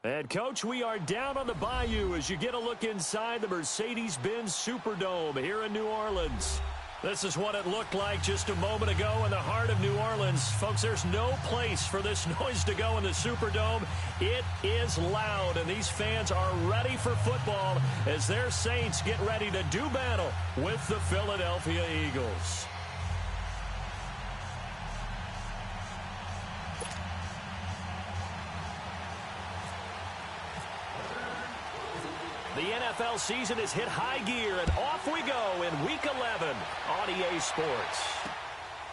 And, Coach, we are down on the bayou as you get a look inside the Mercedes-Benz Superdome here in New Orleans. This is what it looked like just a moment ago in the heart of New Orleans. Folks, there's no place for this noise to go in the Superdome. It is loud, and these fans are ready for football as their Saints get ready to do battle with the Philadelphia Eagles. The NFL season has hit high gear, and off we go in Week 11 on EA Sports.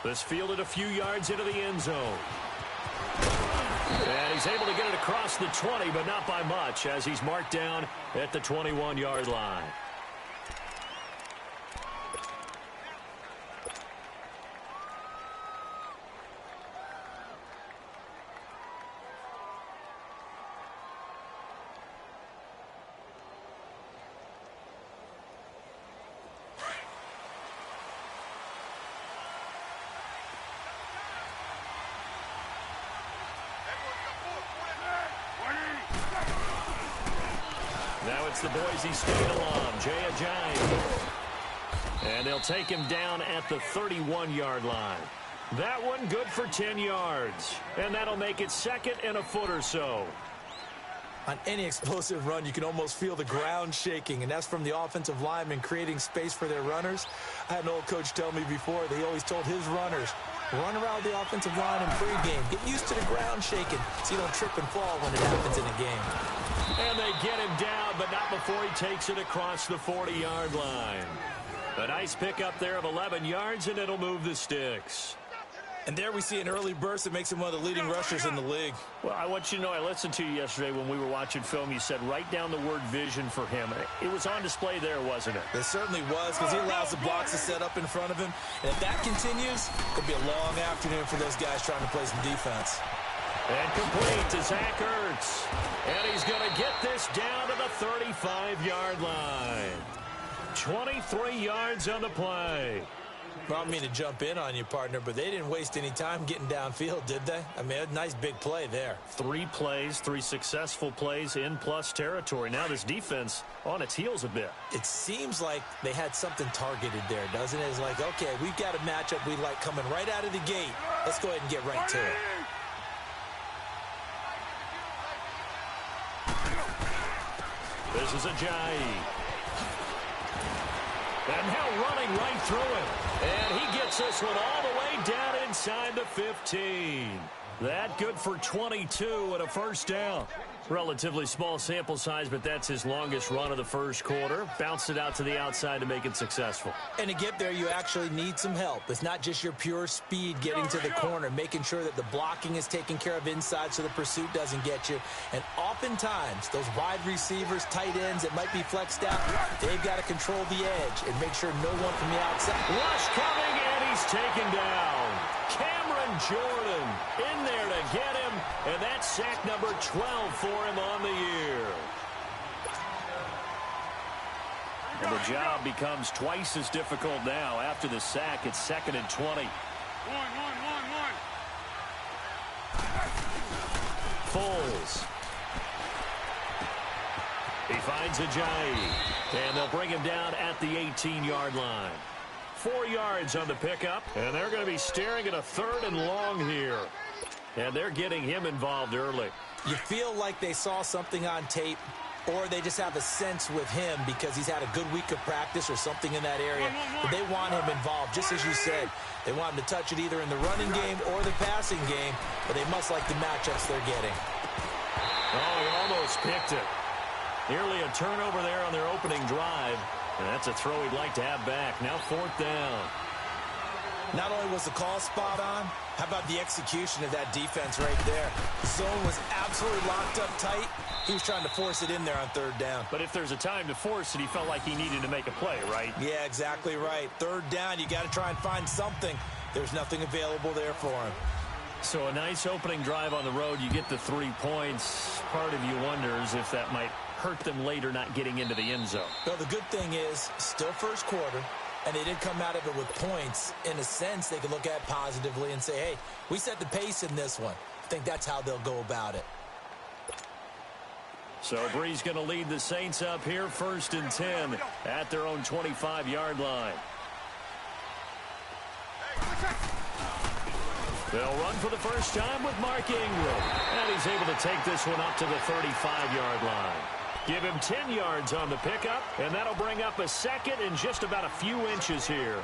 This fielded a few yards into the end zone. And he's able to get it across the 20, but not by much, as he's marked down at the 21-yard line. Now it's the Boise State alum, Jay Ajayi. And they'll take him down at the 31-yard line. That one good for 10 yards. And that'll make it second and a foot or so. On any explosive run, you can almost feel the ground shaking, and that's from the offensive linemen creating space for their runners. I had an old coach tell me before that he always told his runners, run around the offensive line in pregame. Get used to the ground shaking so you don't trip and fall when it happens in a game. And they get him down, but not before he takes it across the 40-yard line. A nice pickup there of 11 yards, and it'll move the sticks. And there we see an early burst that makes him one of the leading rushers in the league. Well, I want you to know, I listened to you yesterday when we were watching film. You said write down the word vision for him. It was on display there, wasn't it? It certainly was, because he allows the blocks to set up in front of him. And if that continues, it'll be a long afternoon for those guys trying to play some defense. And complete to Zach Ertz. And he's going to get this down to the 35-yard line. 23 yards on the play. Well, I don't mean to jump in on you, partner, but they didn't waste any time getting downfield, did they? I mean, a nice big play there. 3 plays, 3 successful plays in plus territory. Now this defense on its heels a bit. It seems like they had something targeted there, doesn't it? It's like, okay, we've got a matchup we like coming right out of the gate. Let's go ahead and get right to it. This is Ajayi. And now running right through it. And he gets this one all the way down inside the 15. That good for 22 and a first down. Relatively small sample size, but that's his longest run of the first quarter. Bounced it out to the outside to make it successful. And to get there, you actually need some help. It's not just your pure speed getting to the corner, making sure that the blocking is taken care of inside so the pursuit doesn't get you. And oftentimes, those wide receivers, tight ends that might be flexed out, they've got to control the edge and make sure no one from the outside. Rush coming, and he's taken down. Cameron Jordan in there to get him, and that's sack number 12 for him on the year. And the job becomes twice as difficult now. After the sack, it's 2nd and 20. Foles. He finds Ajayi, and they'll bring him down at the 18-yard line. 4 yards on the pickup, and they're going to be staring at a 3rd and long here. And they're getting him involved early. You feel like they saw something on tape, or they just have a sense with him because he's had a good week of practice or something in that area. But they want him involved, just as you said. They want him to touch it either in the running game or the passing game, but they must like the matchups they're getting. Oh, he almost picked it. Nearly a turnover there on their opening drive. And that's a throw he'd like to have back. Now 4th down. Not only was the call spot on, how about the execution of that defense right there? Zone was absolutely locked up tight. He was trying to force it in there on 3rd down. But if there's a time to force it, he felt like he needed to make a play, right? Yeah, exactly right. 3rd down, you got to try and find something. There's nothing available there for him. So a nice opening drive on the road. You get the 3 points. Part of you wonders if that might hurt them later not getting into the end zone. Well, the good thing is, still first quarter, and they didn't come out of it with points. In a sense, they can look at positively and say, hey, we set the pace in this one. I think that's how they'll go about it. So Bree's going to lead the Saints up here, 1st and 10 at their own 25-yard line. They'll run for the first time with Mark Ingram. And he's able to take this one up to the 35-yard line. Give him 10 yards on the pickup, and that'll bring up a 2nd and just about a few inches here.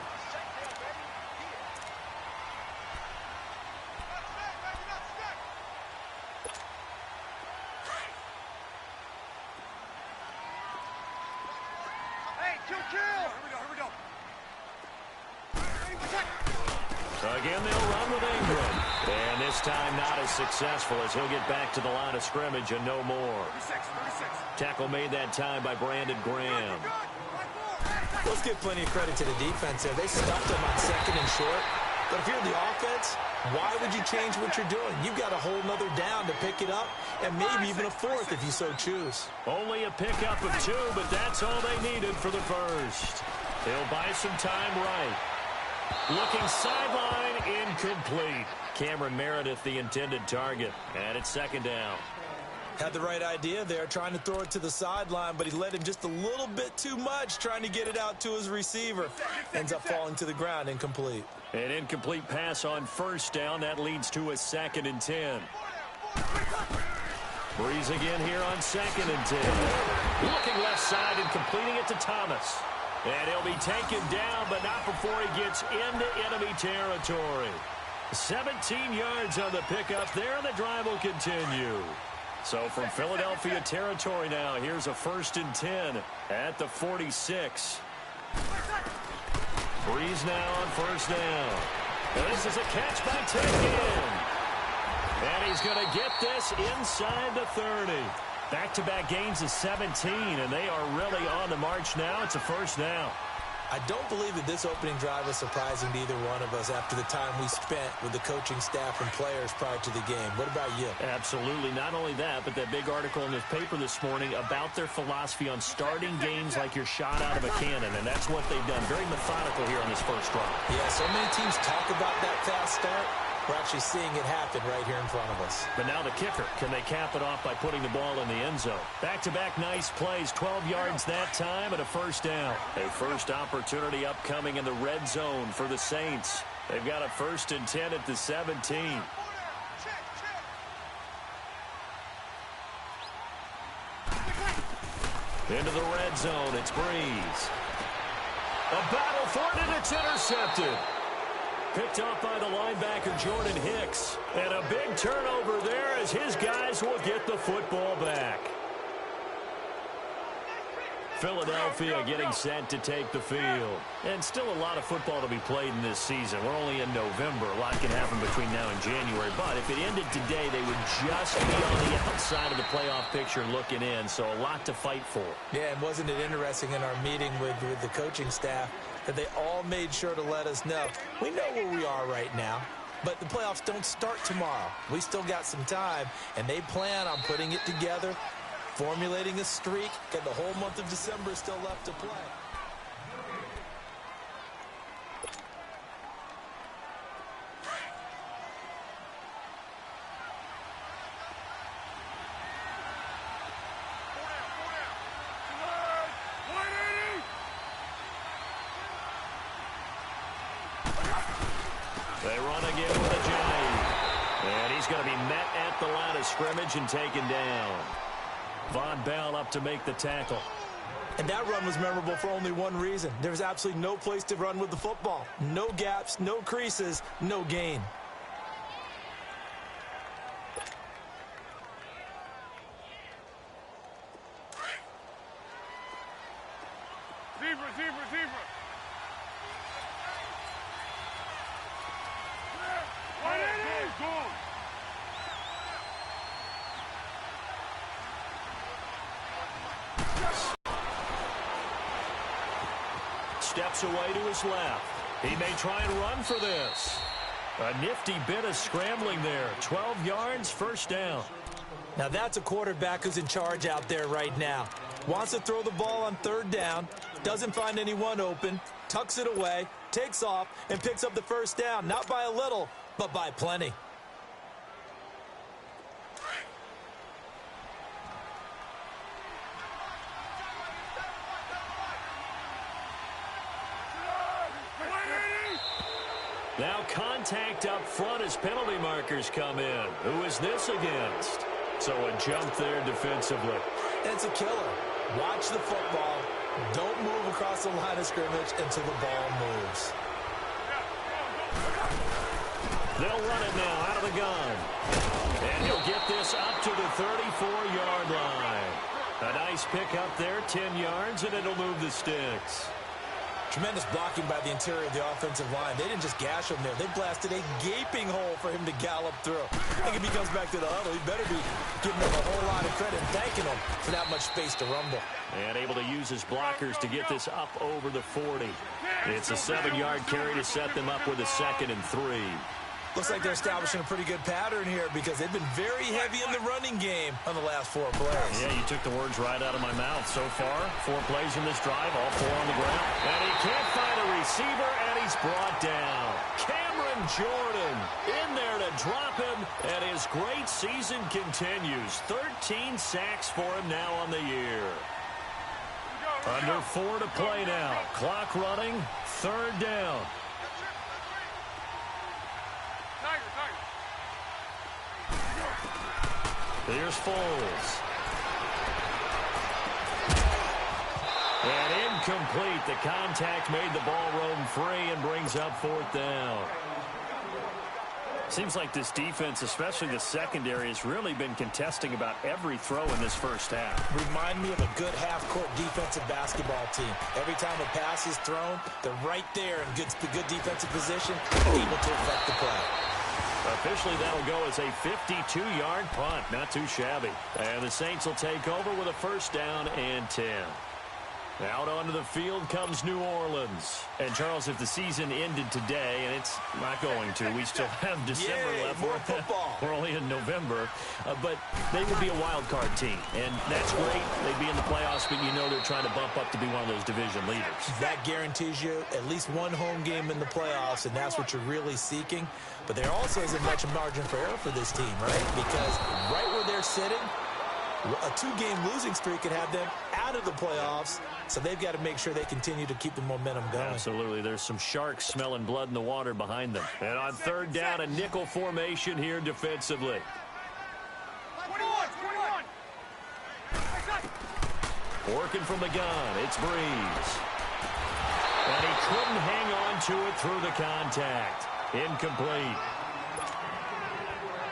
Again, they'll run with Ingram. And this time not as successful as he'll get back to the line of scrimmage and no more. Tackle made that time by Brandon Graham. Let's give plenty of credit to the defense there. They stuffed him on 2nd and short. But if you're the offense, why would you change what you're doing? You've got a whole nother down to pick it up, and maybe even a 4th if you so choose. Only a pickup of 2, but that's all they needed for the first. They'll buy some time right. Looking sideline, incomplete. Cameron Meredith, the intended target. And it's 2nd down. Had the right idea there, trying to throw it to the sideline, but he let him just a little bit too much, trying to get it out to his receiver. Ends up falling to the ground, incomplete. An incomplete pass on 1st down. That leads to a 2nd and 10. Breeze again here on 2nd and 10. Looking left side and completing it to Thomas. And he'll be taken down, but not before he gets into enemy territory. 17 yards on the pickup there, and the drive will continue. So from Philadelphia territory now, here's a 1st and 10 at the 46. Breeze now on 1st down. And this is a catch by Ted. And he's going to get this inside the 30. Back-to-back gains of 17, and they are really on the march now. It's a 1st down. I don't believe that this opening drive was surprising to either one of us after the time we spent with the coaching staff and players prior to the game. What about you? Absolutely. Not only that, but that big article in the paper this morning about their philosophy on starting games like you're shot out of a cannon, and that's what they've done. Very methodical here on this first drive. Yeah, so many teams talk about that fast start. We're actually seeing it happen right here in front of us. But now the kicker. Can they cap it off by putting the ball in the end zone? Back-to-back nice plays. 12 yards that time and a 1st down. A first opportunity upcoming in the red zone for the Saints. They've got a 1st and 10 at the 17. Into the red zone. It's Breeze. A battle for it, and it's intercepted. Picked up by the linebacker, Jordan Hicks. And a big turnover there as his guys will get the football back. Philadelphia getting set to take the field. And still a lot of football to be played in this season. We're only in November. A lot can happen between now and January. But if it ended today, they would just be on the outside of the playoff picture looking in. So a lot to fight for. Yeah, and wasn't it interesting in our meeting with the coaching staff that they all made sure to let us know, we know where we are right now, but the playoffs don't start tomorrow. We still got some time, and they plan on putting it together, formulating a streak, and the whole month of December is still left to play. They run again with a giant. And he's going to be met at the line of scrimmage and taken down. Von Bell up to make the tackle. And that run was memorable for only one reason. There was absolutely no place to run with the football. No gaps, no creases, no gain. Zebra. Steps away to his left. He may try and run for this. A nifty bit of scrambling there. 12 yards, 1st down. Now that's a quarterback who's in charge out there right now. Wants to throw the ball on 3rd down, doesn't find anyone open, tucks it away, takes off, and picks up the 1st down. Not by a little, but by plenty. contact up front as penalty markers come in. Who is this against? So a jump there defensively. It's a killer. Watch the football. Don't move across the line of scrimmage until the ball moves. They'll run it now out of the gun. And he'll get this up to the 34-yard line. A nice pick up there, 10 yards, and it'll move the sticks. Tremendous blocking by the interior of the offensive line. They didn't just gash him there. They blasted a gaping hole for him to gallop through. I think if he comes back to the huddle, he better be giving them a whole lot of credit and thanking them for that much space to rumble. And able to use his blockers to get this up over the 40. It's a 7-yard carry to set them up with a 2nd and 3. Looks like they're establishing a pretty good pattern here because they've been very heavy in the running game on the last 4 plays. Yeah, you took the words right out of my mouth. So far, 4 plays in this drive, all 4 on the ground. And he can't find a receiver, and he's brought down. Cameron Jordan in there to drop him, and his great season continues. 13 sacks for him now on the year. Under 4 to play now. Clock running, 3rd down. Here's Foles. And incomplete. The contact made the ball roam free and brings up 4th down. Seems like this defense, especially the secondary, has really been contesting about every throw in this first half. Remind me of a good half-court defensive basketball team. Every time a pass is thrown, they're right there in good defensive position, able to affect the play. Officially, that'll go as a 52-yard punt. Not too shabby. And the Saints will take over with a 1st down and 10. Out onto the field comes New Orleans. And, Charles, if the season ended today, and it's not going to, we still have December left. More football. We're only in November. But they would be a wild card team. And that's great. They'd be in the playoffs, but you know they're trying to bump up to be one of those division leaders. That guarantees you at least one home game in the playoffs, and that's what you're really seeking. But there also isn't much margin for error for this team, right? Because right where they're sitting, a 2-game losing streak could have them out of the playoffs, so they've got to make sure they continue to keep the momentum going. Absolutely. There's some sharks smelling blood in the water behind them. And on 3rd down, a nickel formation here defensively. 21. Working from the gun, it's Breeze. And he couldn't hang on to it through the contact. Incomplete.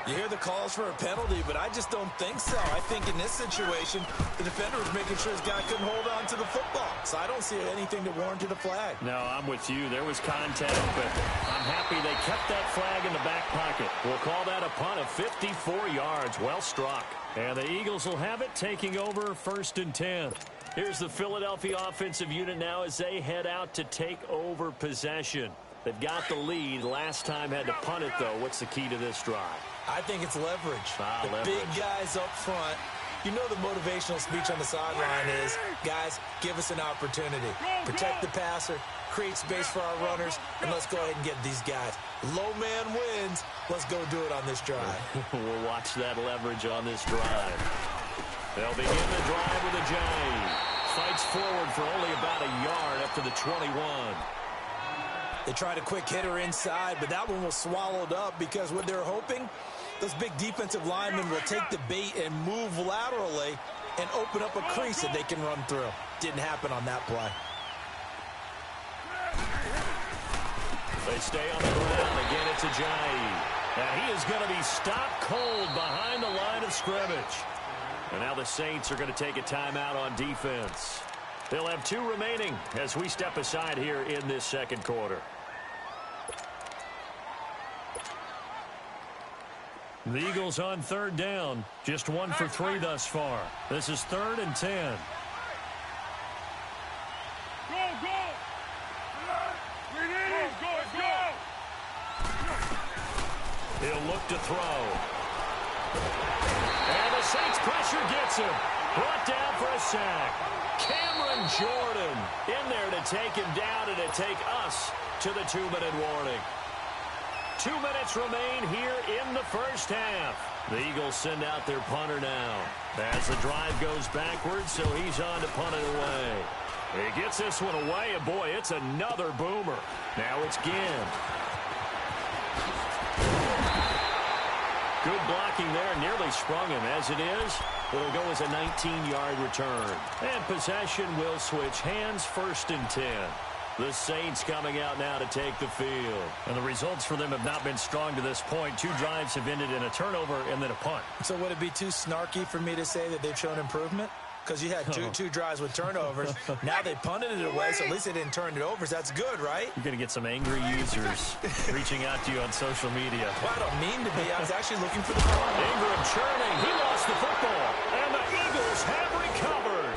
You hear the calls for a penalty, but I just don't think so. I think in this situation, the defender was making sure his guy couldn't hold on to the football. So I don't see anything to warrant a flag. No, I'm with you. There was contact, but I'm happy they kept that flag in the back pocket. We'll call that a punt of 54 yards. Well struck. And the Eagles will have it, taking over 1st and 10. Here's the Philadelphia offensive unit now as they head out to take over possession. They've got the lead. Last time had to punt it, though. What's the key to this drive? I think it's leverage. Leverage. Big guys up front. You know the motivational speech on the sideline is, guys, give us an opportunity. Protect the passer, create space for our runners, and let's go ahead and get these guys. Low man wins. Let's go do it on this drive. We'll watch that leverage on this drive. They'll begin the drive with a J. Fights forward for only about a yard up to the 21. They tried a quick hitter inside, but that one was swallowed up because what they're hoping, those big defensive linemen will take the bait and move laterally and open up a crease that they can run through. Didn't happen on that play. They stay on the ground. Again, it's Ajayi. And he is going to be stopped cold behind the line of scrimmage. And now the Saints are going to take a timeout on defense. They'll have 2 remaining as we step aside here in this 2nd quarter. The Eagles on 3rd down. Just 1 for 3 thus far. This is 3rd and 10. He'll look to throw. And the Saints pressure gets him. Brought down for a sack. Cameron Jordan in there to take him down and to take us to the 2-minute warning. 2 minutes remain here in the first half. The Eagles send out their punter now. As the drive goes backwards, so he's on to punt it away. He gets this one away, and boy, it's another boomer. Now it's Ginn. Good blocking there, nearly sprung him. As it is, it'll go as a 19-yard return. And possession will switch hands, 1st and 10. The Saints coming out now to take the field. And the results for them have not been strong to this point. 2 drives have ended in a turnover and then a punt. So would it be too snarky for me to say that they've shown improvement? Because you had two drives with turnovers. Now they punted it away, so at least they didn't turn it over. So that's good, right? You're going to get some angry users reaching out to you on social media. Well, I don't mean to be. I was actually looking for the ball. Ingram churning. He lost the football. And the Eagles have recovered.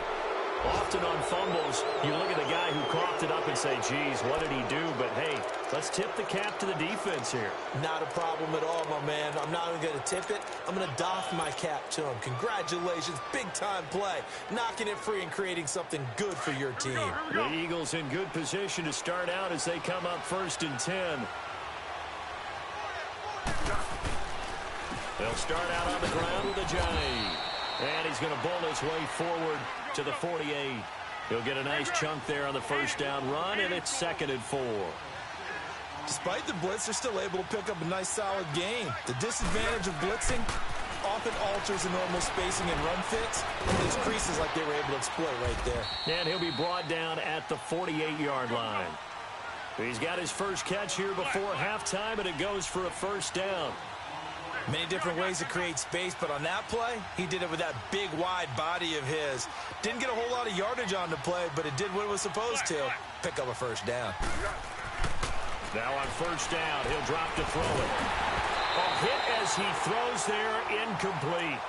Often on fumbles, you look at the guy who coughed it up and say, geez, what did he do? But, hey, let's tip the cap to the defense here. Not a problem at all, my man. I'm not even going to tip it. I'm going to doff my cap to him. Congratulations. Big-time play. Knocking it free and creating something good for your team. The Eagles in good position to start out as they come up 1st and 10. They'll start out on the ground with a Johnny. And he's going to bowl his way forward to the 48. He'll get a nice chunk there on the 1st down run, and it's 2nd and 4. Despite the blitz, they're still able to pick up a nice, solid gain. The disadvantage of blitzing often alters the normal spacing and run fits. And there's creases like they were able to exploit right there. And he'll be brought down at the 48-yard line. He's got his first catch here before halftime, and it goes for a 1st down. Many different ways to create space, but on that play, he did it with that big, wide body of his. Didn't get a whole lot of yardage on the play, but it did what it was supposed to. Pick up a 1st down. Now on 1st down, he'll drop to throw it. A hit as he throws there, incomplete.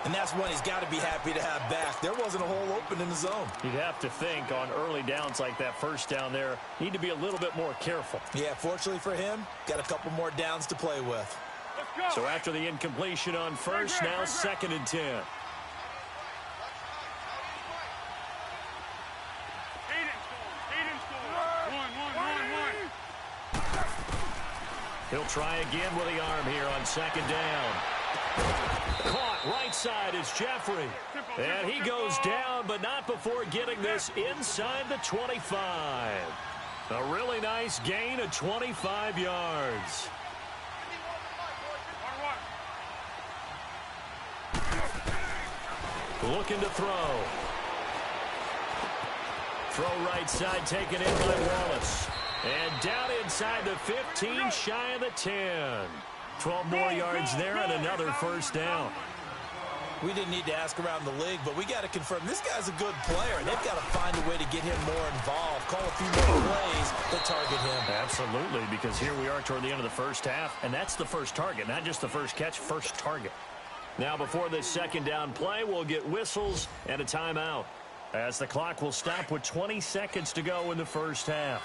And that's one he's got to be happy to have back. There wasn't a hole open in the zone. You'd have to think on early downs like that 1st down there, need to be a little bit more careful. Yeah, fortunately for him, got a couple more downs to play with. So after the incompletion on 1st, now 2nd and 10. He'll try again with the arm here on 2nd down. Caught right side is Jeffrey. And he goes down, but not before getting this inside the 25. A really nice gain of 25 yards. Looking to throw. Throw right side taken in by Wallace. And down inside the 15, shy of the 10. 12 more yards there and another 1st down. We didn't need to ask around the league, but we got to confirm this guy's a good player. They've got to find a way to get him more involved, call a few more plays that target him. Absolutely, because here we are toward the end of the 1st half, and that's the first target, not just the first catch, first target. Now before this 2nd down play, we'll get whistles and a timeout, as the clock will stop with 20 seconds to go in the 1st half.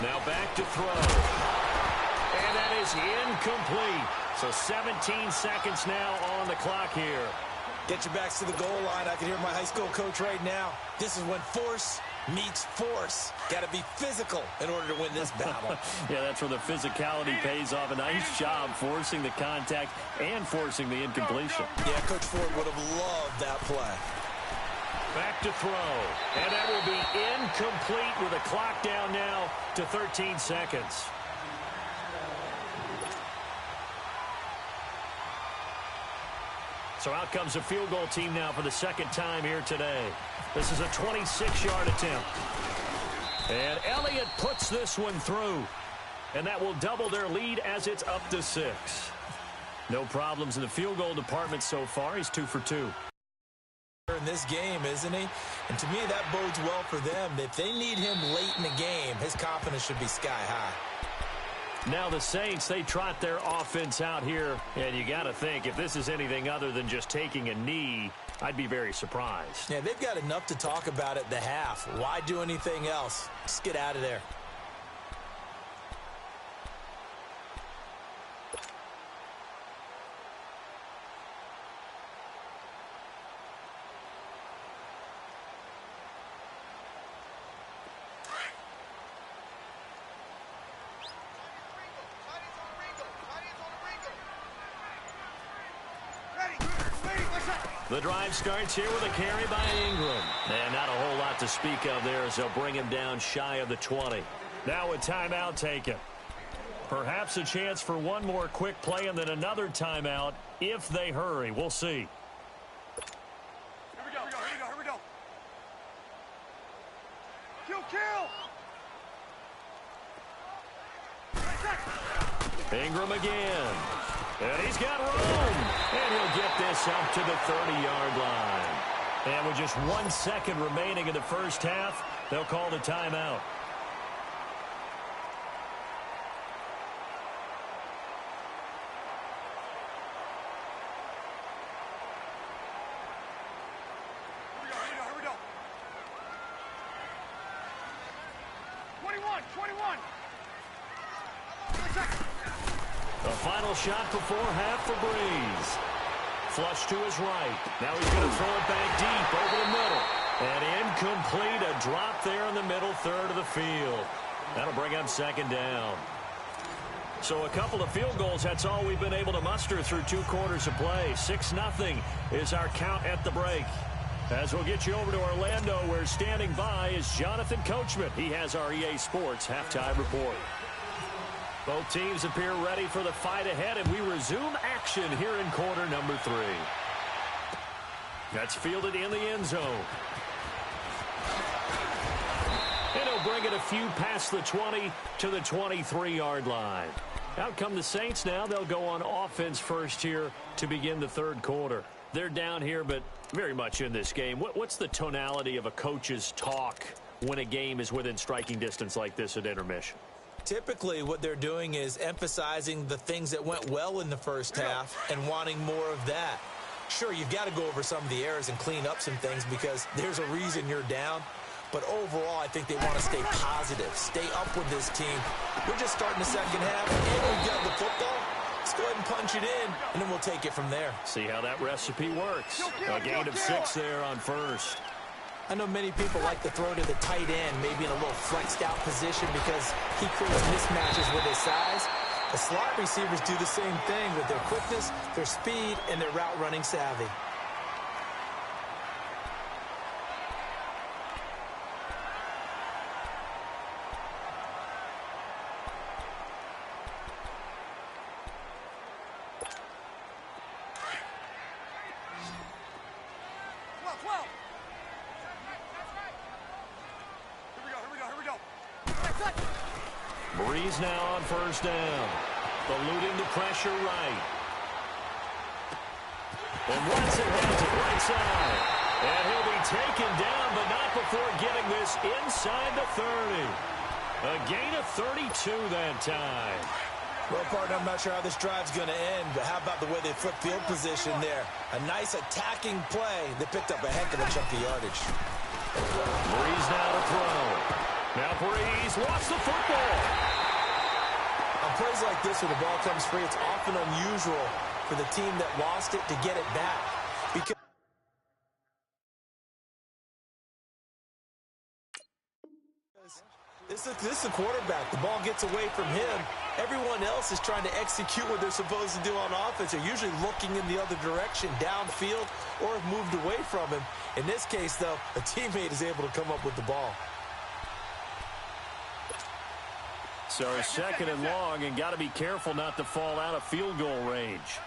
Now back to throw. And that is incomplete. So 17 seconds now on the clock here. Get your backs to the goal line. I can hear my high school coach right now. This is when force meets force. Got to be physical in order to win this battle. Yeah, that's where the physicality pays off. A nice job forcing the contact and forcing the incompletion. Yeah, Coach Ford would have loved that play. Back to throw. And that will be incomplete with a clock down now to 13 seconds. So out comes a field goal team now for the 2nd time here today. This is a 26-yard attempt. And Elliott puts this one through. And that will double their lead as it's up to 6. No problems in the field goal department so far. He's 2 for 2. In this game, isn't he? And to me, that bodes well for them. If they need him late in the game, his confidence should be sky high. Now the Saints, they trot their offense out here, and you got to think if this is anything other than just taking a knee, I'd be very surprised. Yeah, they've got enough to talk about at the half. Why do anything else? Just get out of there. The drive starts here with a carry by Ingram. And not a whole lot to speak of there as they'll bring him down shy of the 20. Now a timeout taken. Perhaps a chance for one more quick play and then another timeout if they hurry. We'll see. Here we go. Kill. Ingram again. And he's got room. And he'll get this up to the 30-yard line. And with just 1 second remaining in the first half, they'll call the timeout. Here we go. 21. The final shot before half for Breeze. Flush to his right. Now he's going to throw it back deep over the middle. And incomplete. A drop there in the middle third of the field. That'll bring up second down. So a couple of field goals, that's all we've been able to muster through 2 quarters of play. 6-0 is our count at the break. As we'll get you over to Orlando, where standing by is Jonathan Coachman. He has our EA Sports halftime report. Both teams appear ready for the fight ahead, and we resume action here in quarter number 3. That's fielded in the end zone. And he'll bring it a few past the 20 to the 23-yard line. Out come the Saints now. They'll go on offense first here to begin the third quarter. They're down here, but very much in this game. What's the tonality of a coach's talk when a game is within striking distance like this at intermission? Typically, what they're doing is emphasizing the things that went well in the first half and wanting more of that. Sure, you've got to go over some of the errors and clean up some things because there's a reason you're down. But overall, I think they want to stay positive, stay up with this team. We're just starting the second half, and we've got the football. Let's go ahead and punch it in, and then we'll take it from there. See how that recipe works. A gain of 6 there on first. I know many people like to throw to the tight end, maybe in a little flexed out position because he creates mismatches with his size. The slot receivers do the same thing with their quickness, their speed, and their route running savvy. Breeze now on first down. Eluding the pressure right. And Watson has it right side. And he'll be taken down, but not before getting this inside the 30. A gain of 32 that time. Well, partner, I'm not sure how this drive's going to end, but how about the way they flip field position there? A nice attacking play. They picked up a heck of a chunk of yardage. Breeze now to throw. Now Breeze lost the football. On plays like this where the ball comes free, it's often unusual for the team that lost it to get it back. Because this is a quarterback. The ball gets away from him. Everyone else is trying to execute what they're supposed to do on offense. They're usually looking in the other direction, downfield, or have moved away from him. In this case, though, a teammate is able to come up with the ball. So second and long, and got to be careful not to fall out of field goal range.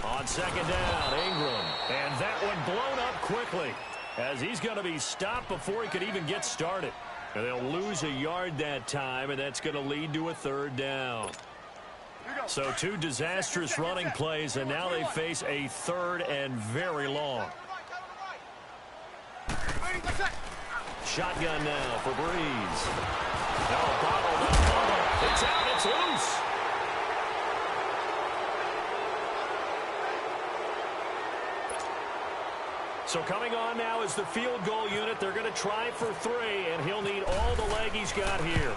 On second down, Ingram. And that one blown up quickly as he's going to be stopped before he could even get started. And they'll lose a yard that time, and that's going to lead to a third down. So 2 disastrous running plays, and now they face a third and very long. Shotgun now for Breeze. Now bottled up. It's out. It's loose. So coming on now is the field goal unit. They're going to try for 3, and he'll need all the leg he's got here.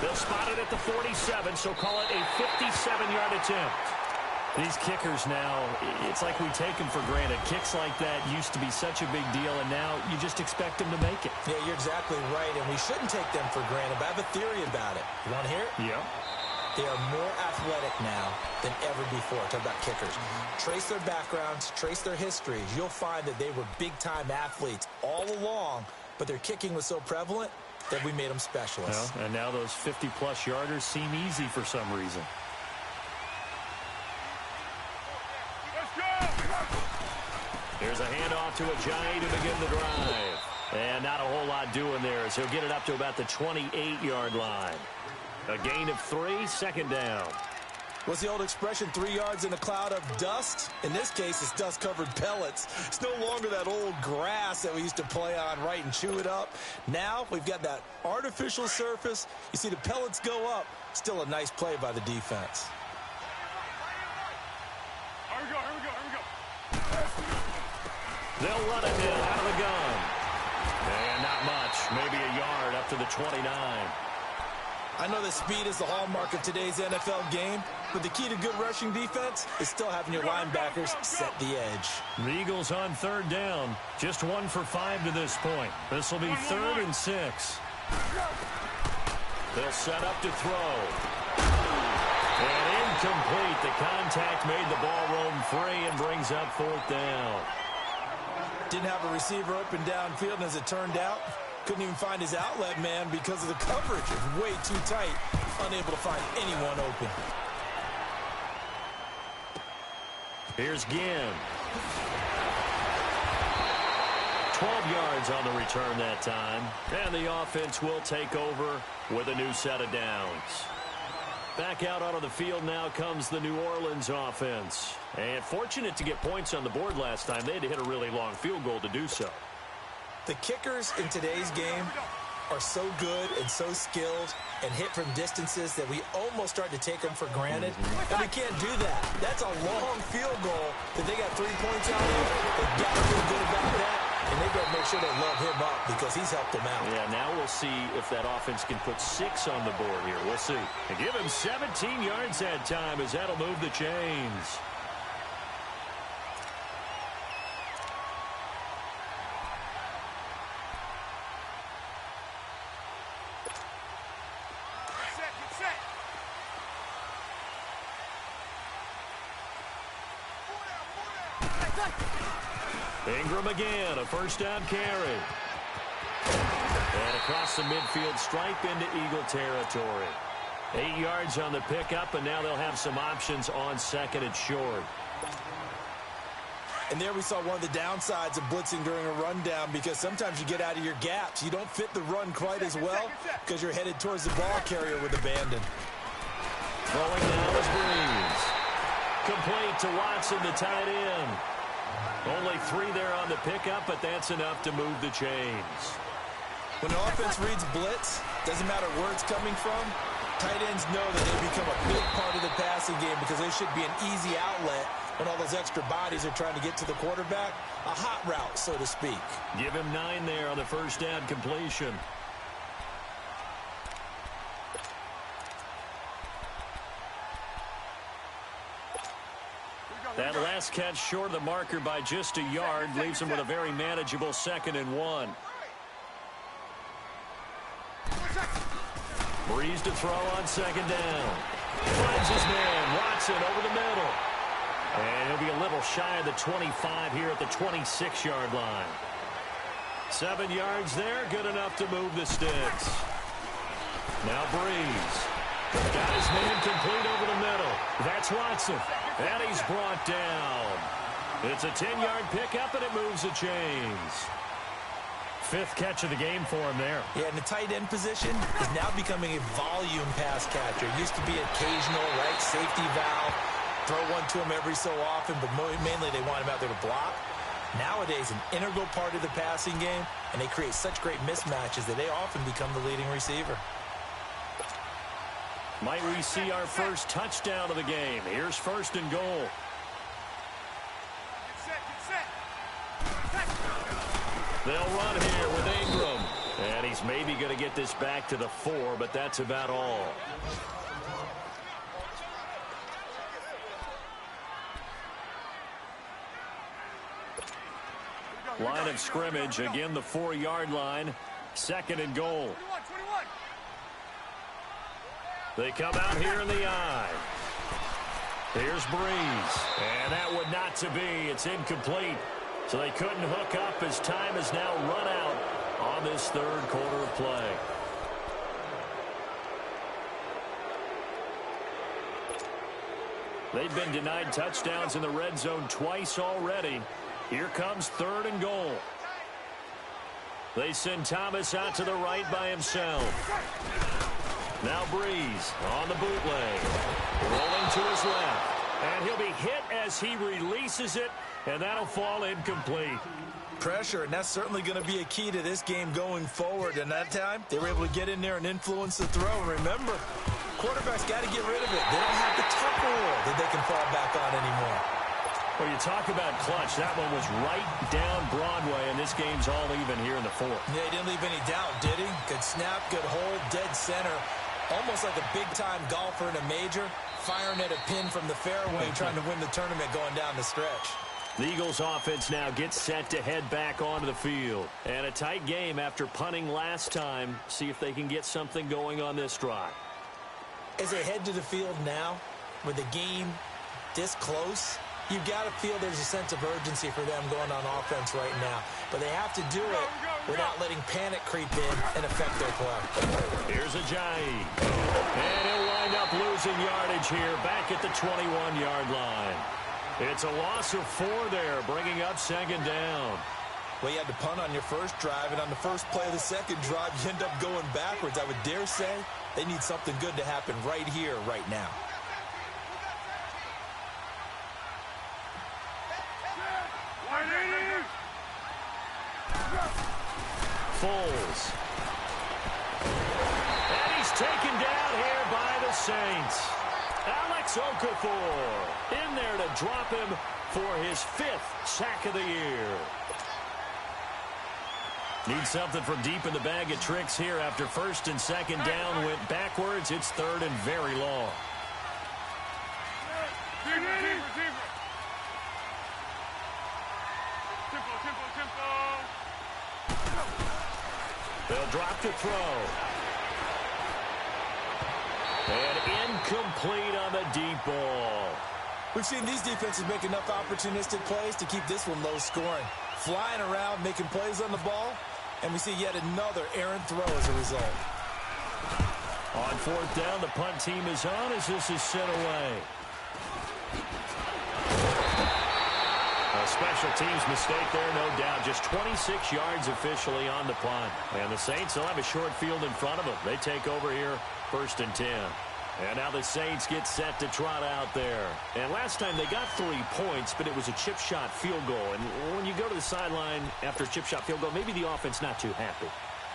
They'll spot it at the 47, so call it a 57-yard attempt. These kickers now, it's like we take them for granted. Kicks like that used to be such a big deal, and now you just expect them to make it. Yeah, you're exactly right, and we shouldn't take them for granted, but I have a theory about it. You want to hear it? Yeah. They are more athletic now than ever before. Talk about kickers. Trace their backgrounds, trace their histories. You'll find that they were big-time athletes all along, but their kicking was so prevalent that we made them specialists. Well, and now those 50-plus yarders seem easy for some reason. Here's a handoff to Ajayi to begin the drive. And not a whole lot doing there, so he'll get it up to about the 28-yard line. A gain of 3, second down. What's the old expression, 3 yards in a cloud of dust? In this case, it's dust-covered pellets. It's no longer that old grass that we used to play on, right, and chew it up. Now we've got that artificial surface. You see the pellets go up. Still a nice play by the defense. Here we go, here we go, here we go. They'll run it in out of the gun. And not much, maybe a yard up to the 29. I know that speed is the hallmark of today's NFL game, but the key to good rushing defense is still having your linebackers set the edge. The Eagles on third down, just 1 for 5 to this point. This will be 3rd and 6. They'll set up to throw. And incomplete. The contact made the ball roam free and brings up 4th down. Didn't have a receiver open downfield, and as it turned out, couldn't even find his outlet man because of the coverage. It was way too tight, unable to find anyone open. Here's Ginn. 12 yards on the return that time. And the offense will take over with a new set of downs. Back out onto the field now comes the New Orleans offense. And fortunate to get points on the board last time. They had to hit a really long field goal to do so. The kickers in today's game are so good and so skilled and hit from distances that we almost start to take them for granted. And we can't do that. That's a long field goal that they got 3 points out of. They've got to feel good about that, and they better make sure they love him up because he's helped them out. Yeah, now we'll see if that offense can put 6 on the board here. We'll see. And give him 17 yards that time as that'll move the chains. Ingram again, a first down carry. And across the midfield stripe into Eagle territory. 8 yards on the pickup, and now they'll have some options on 2nd and short. And there we saw one of the downsides of blitzing during a rundown because sometimes you get out of your gaps. You don't fit the run quite as well because you're headed towards the ball carrier with abandon. Throwing now is Breeze. Complete to Watson, the tight end. Only 3 there on the pickup, but that's enough to move the chains. When an offense reads blitz, doesn't matter where it's coming from, tight ends know that they become a big part of the passing game because they should be an easy outlet when all those extra bodies are trying to get to the quarterback. A hot route, so to speak. Give him 9 there on the first down completion. That last catch short of the marker by just a yard leaves him with a very manageable 2nd and 1. Breeze to throw on 2nd down. Finds his man, Watson, over the middle. And he'll be a little shy of the 25 here at the 26-yard line. 7 yards there, good enough to move the sticks. Now Breeze. Got his man complete over the middle. That's Watson. And he's brought down. It's a 10-yard pickup, and it moves the chains. 5th catch of the game for him there. Yeah, and the tight end position is now becoming a volume pass catcher. It used to be occasional, right, safety valve. Throw one to him every so often, but mainly they want him out there to block. Nowadays, an integral part of the passing game, and they create such great mismatches that they often become the leading receiver. Might we see our first touchdown of the game? Here's 1st and goal. They'll run here with Ingram. And he's maybe going to get this back to the 4, but that's about all. Line of scrimmage, again the 4-yard line. 2nd and goal. They come out here in the I. Here's Breeze. And that would not to be. It's incomplete. So they couldn't hook up as time has now run out on this third quarter of play. They've been denied touchdowns in the red zone twice already. Here comes 3rd and goal. They send Thomas out to the right by himself. Now Breeze on the bootleg. Rolling to his left. And he'll be hit as he releases it, and that'll fall incomplete. Pressure, and that's certainly going to be a key to this game going forward. And that time, they were able to get in there and influence the throw. And remember, quarterbacks got to get rid of it. They don't have the tuck rule that they can fall back on anymore. Well, you talk about clutch. That one was right down Broadway, and this game's all even here in the fourth. Yeah, he didn't leave any doubt, did he? Good snap, good hold, dead center. Almost like a big-time golfer in a major, firing at a pin from the fairway, trying to win the tournament going down the stretch. The Eagles offense now gets set to head back onto the field. And a tight game after punting last time. See if they can get something going on this drive. As they head to the field now, with the game this close, you've got to feel there's a sense of urgency for them going on offense right now. But they have to do it without letting panic creep in and affect their play. Here's Ajayi. And he'll wind up losing yardage here back at the 21-yard line. It's a loss of 4 there, bringing up 2nd down. Well, you had to punt on your first drive, and on the first play of the second drive, you end up going backwards. I would dare say they need something good to happen right here, right now. Foles. And he's taken down here by the Saints. Alex Okafor in there to drop him for his 5th sack of the year. Need something from deep in the bag of tricks here after 1st and 2nd down went backwards. It's 3rd and very long. They'll drop to throw. And incomplete on the deep ball. We've seen these defenses make enough opportunistic plays to keep this one low scoring. Flying around, making plays on the ball, and we see yet another errant throw as a result. On 4th down, the punt team is on as this is sent away. A special teams mistake there, no doubt. Just 26 yards officially on the punt. And the Saints will have a short field in front of them. They take over here, 1st and 10. And now the Saints get set to trot out there. And last time they got 3 points, but it was a chip shot field goal. And when you go to the sideline after a chip shot field goal, maybe the offense not too happy.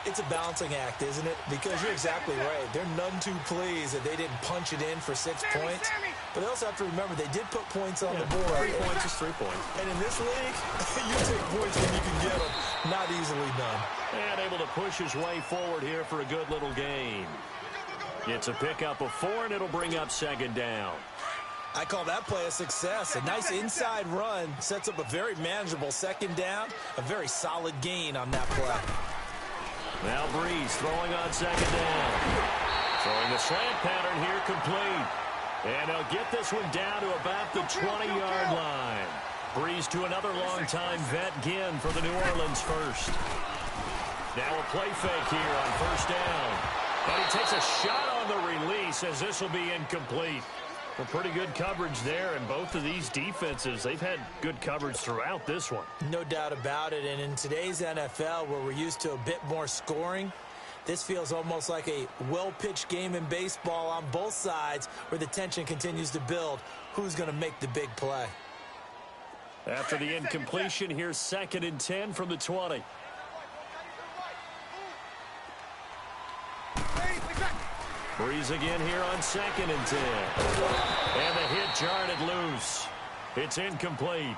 It's a balancing act, isn't it? Because you're exactly right. They're none too pleased that they didn't punch it in for 6 points. But they also have to remember they did put points on the board. 3 points is 3 points. And in this league, you take points when you can get them. Not easily done. And able to push his way forward here for a good little gain. It's a pickup of 4, and it'll bring up 2nd down. I call that play a success. A nice inside run sets up a very manageable 2nd down. A very solid gain on that play. Now Breeze throwing on 2nd down. Throwing the slant pattern here complete. And they'll get this one down to about the 20-yard line. Breeze to another long-time vet, Ginn, for the New Orleans first. Now a play fake here on 1st down. And he takes a shot on the release as this will be incomplete. Well, pretty good coverage there, and both of these defenses, they've had good coverage throughout this one. No doubt about it, and in today's NFL, where we're used to a bit more scoring, this feels almost like a well-pitched game in baseball on both sides where the tension continues to build. Who's going to make the big play? After the incompletion, here's 2nd and 10 from the 20. Breeze again here on 2nd and 10. And the hit jarred it loose. It's incomplete.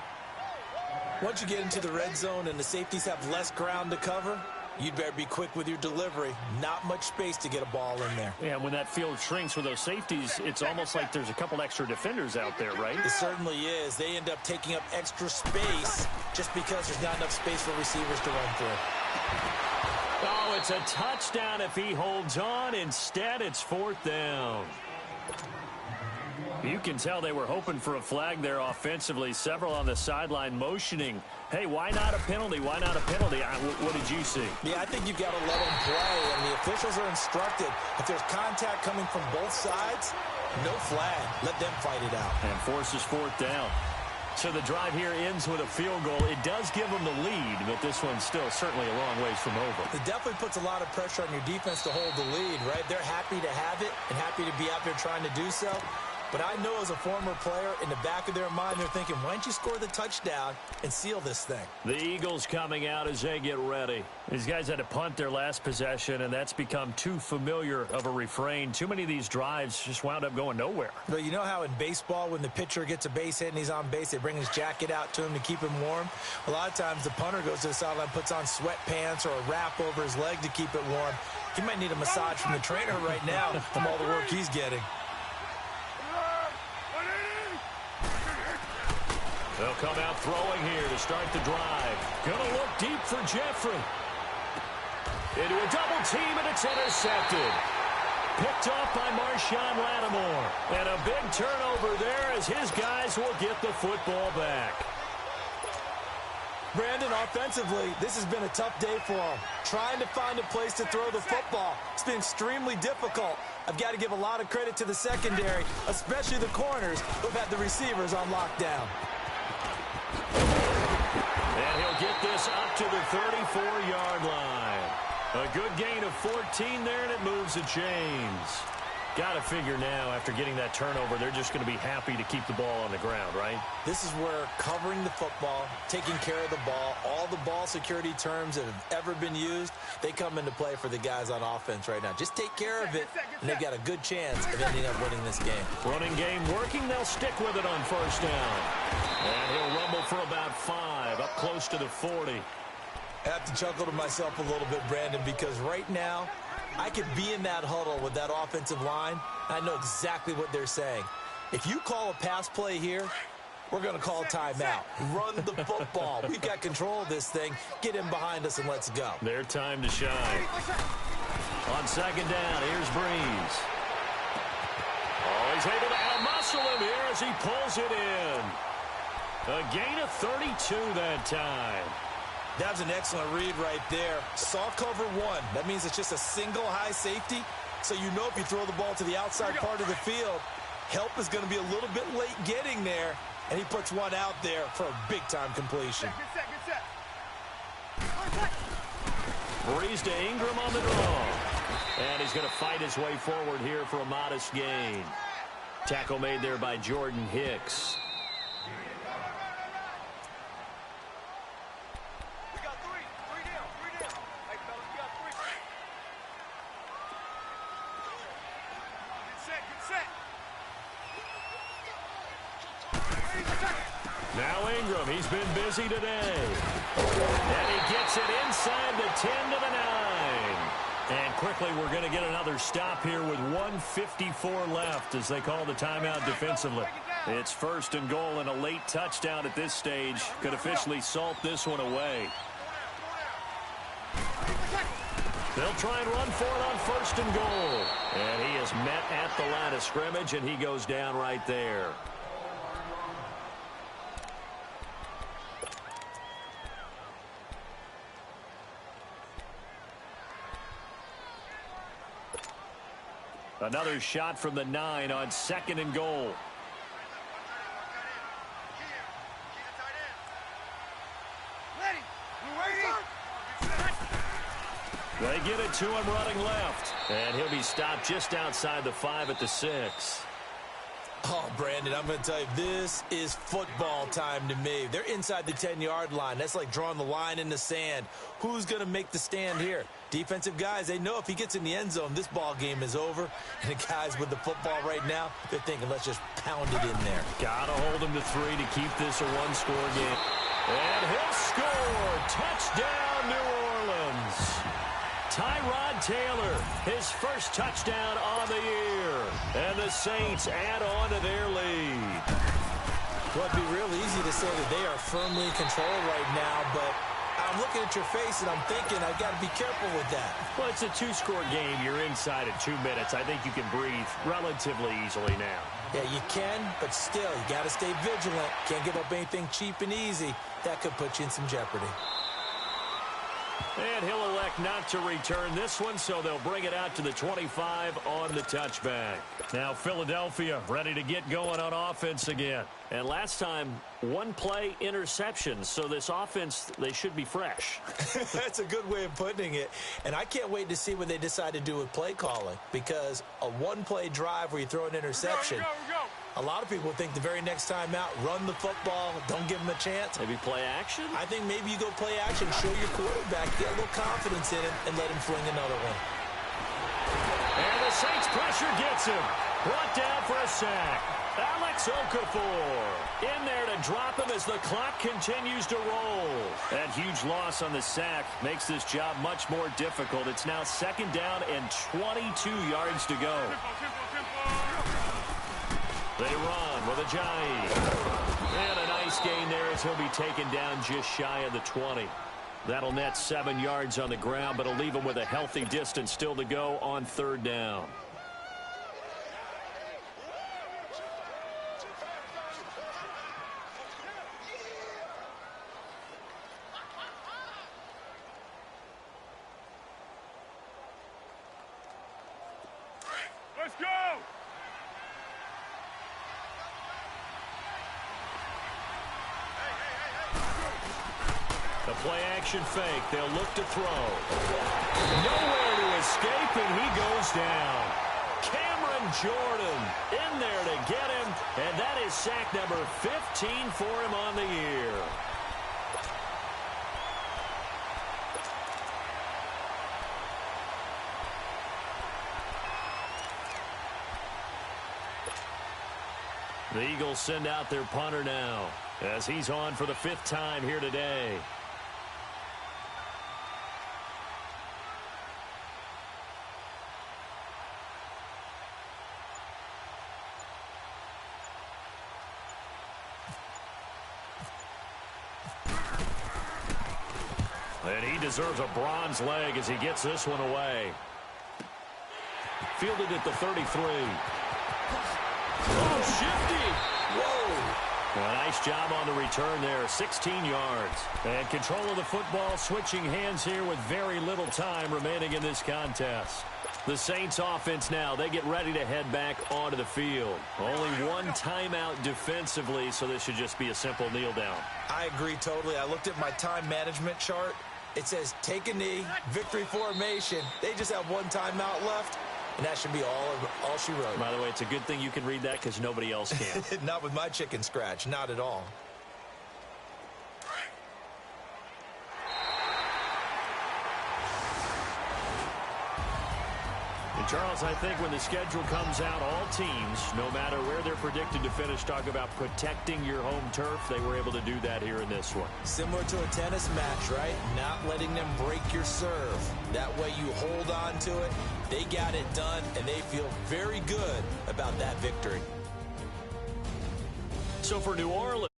Once you get into the red zone and the safeties have less ground to cover, you'd better be quick with your delivery. Not much space to get a ball in there. Yeah, when that field shrinks with those safeties, it's almost like there's a couple extra defenders out there, right? It certainly is. They end up taking up extra space just because there's not enough space for receivers to run through. Oh, it's a touchdown if he holds on. Instead, it's 4th down. You can tell they were hoping for a flag there offensively. Several on the sideline motioning, hey, why not a penalty? Why not a penalty? What did you see? Yeah, I think you got to let them play, and the officials are instructed. If there's contact coming from both sides, no flag. Let them fight it out. And forces 4th down. So the drive here ends with a field goal. It does give them the lead, but this one's still certainly a long ways from over. It definitely puts a lot of pressure on your defense to hold the lead, right? They're happy to have it and happy to be out there trying to do so. But I know as a former player, in the back of their mind, they're thinking, why don't you score the touchdown and seal this thing? The Eagles coming out as they get ready. These guys had to punt their last possession, and that's become too familiar of a refrain. Too many of these drives just wound up going nowhere. But you know how in baseball, when the pitcher gets a base hit and he's on base, they bring his jacket out to him to keep him warm? A lot of times the punter goes to the sideline, puts on sweatpants or a wrap over his leg to keep it warm. He might need a massage from the trainer right now from all the work he's getting. They'll come out throwing here to start the drive. Gonna look deep for Jeffrey. Into a double team, and it's intercepted. Picked off by Marshawn Lattimore. And a big turnover there as his guys will get the football back. Brandon, offensively, this has been a tough day for him. Trying to find a place to throw the football. It's been extremely difficult. I've got to give a lot of credit to the secondary, especially the corners who've had the receivers on lockdown. And he'll get this up to the 34-yard line. A good gain of 14 there, and it moves the chains. Got to figure now, after getting that turnover, they're just going to be happy to keep the ball on the ground, right? This is where covering the football, taking care of the ball, all the ball security terms that have ever been used, they come into play for the guys on offense right now. Just take care of it, and they've got a good chance of ending up winning this game. Running game working. They'll stick with it on 1st down. And he'll rumble for about 5, up close to the 40. I have to chuckle to myself a little bit, Brandon, because right now, I could be in that huddle with that offensive line, and I know exactly what they're saying. If you call a pass play here, we're going to call timeout. Run the football. We've got control of this thing. Get in behind us and let's go. Their time to shine. On 2nd down, here's Breeze. Oh, he's able to out-muscle him here as he pulls it in. A gain of 32 that time. That was an excellent read right there. Saw cover 1. That means it's just a single high safety. So you know if you throw the ball to the outside part of the field, help is going to be a little bit late getting there. And he puts one out there for a big-time completion. Breeze to Ingram on the draw. And he's going to fight his way forward here for a modest gain. Tackle made there by Jordan Hicks. Now Ingram, he's been busy today. And he gets it inside the 10 to the 9. And quickly we're going to get another stop here with 1:54 left as they call the timeout defensively. It's 1st and goal, and a late touchdown at this stage could officially salt this one away. They'll try and run for it on 1st and goal. And he is met at the line of scrimmage, and he goes down right there. Another shot from the 9 on 2nd and goal. They get it to him running left. And he'll be stopped just outside the 5 at the 6. Oh, Brandon, I'm going to tell you, this is football time to me. They're inside the 10-yard line. That's like drawing the line in the sand. Who's going to make the stand here? Defensive guys, they know if he gets in the end zone, this ball game is over. And the guys with the football right now, they're thinking, let's just pound it in there. Got to hold him to 3 to keep this a one-score game. And he'll score. Touchdown, New Orleans. Tyrod Taylor, his first touchdown on the year. And the Saints add on to their lead. Well, it'd be real easy to say that they are firmly in control right now, but I I'm looking at your face, and I'm thinking I've got to be careful with that. Well, it's a two-score game. You're inside at 2 minutes. I think you can breathe relatively easily now. Yeah, you can, but still, you got to stay vigilant. Can't give up anything cheap and easy. That could put you in some jeopardy. And he'll elect not to return this one, so they'll bring it out to the 25 on the touchback. Now Philadelphia ready to get going on offense again. And last time, one play interception, so this offense, they should be fresh. That's a good way of putting it. And I can't wait to see what they decide to do with play calling, because a one-play drive where you throw an interception, a lot of people think the very next time out, run the football, don't give them a chance. Maybe play action? I think maybe you go play action, show your quarterback, get a little confidence in him, and let him fling another one. And the Saints pressure gets him. Brought down for a sack. Alex Okafor in there to drop him as the clock continues to roll. That huge loss on the sack makes this job much more difficult. It's now 2nd down and 22 yards to go. They run with Ajayi. And a nice gain there as he'll be taken down just shy of the 20. That'll net 7 yards on the ground, but it'll leave him with a healthy distance still to go on 3rd down. Let's go! The play-action fake. They'll look to throw. Nowhere to escape, and he goes down. Cameron Jordan in there to get him, and that is sack number 15 for him on the year. The Eagles send out their punter now as he's on for the 5th time here today. And he deserves a bronze leg as he gets this one away. Fielded at the 33. Oh, shifty. Whoa. A nice job on the return there. 16 yards. And control of the football, switching hands here with very little time remaining in this contest. The Saints offense now, they get ready to head back onto the field. Only one timeout defensively, so this should just be a simple kneel down. I agree totally. I looked at my time management chart. It says take a knee, victory formation. They just have one timeout left, and that should be all she wrote. By the way, it's a good thing you can read that because nobody else can. Not with my chicken scratch, not at all. And Charles, I think when the schedule comes out, all teams, no matter where they're predicted to finish, talk about protecting your home turf. They were able to do that here in this one. Similar to a tennis match, right? Not letting them break your serve. That way you hold on to it. They got it done, and they feel very good about that victory. So for New Orleans,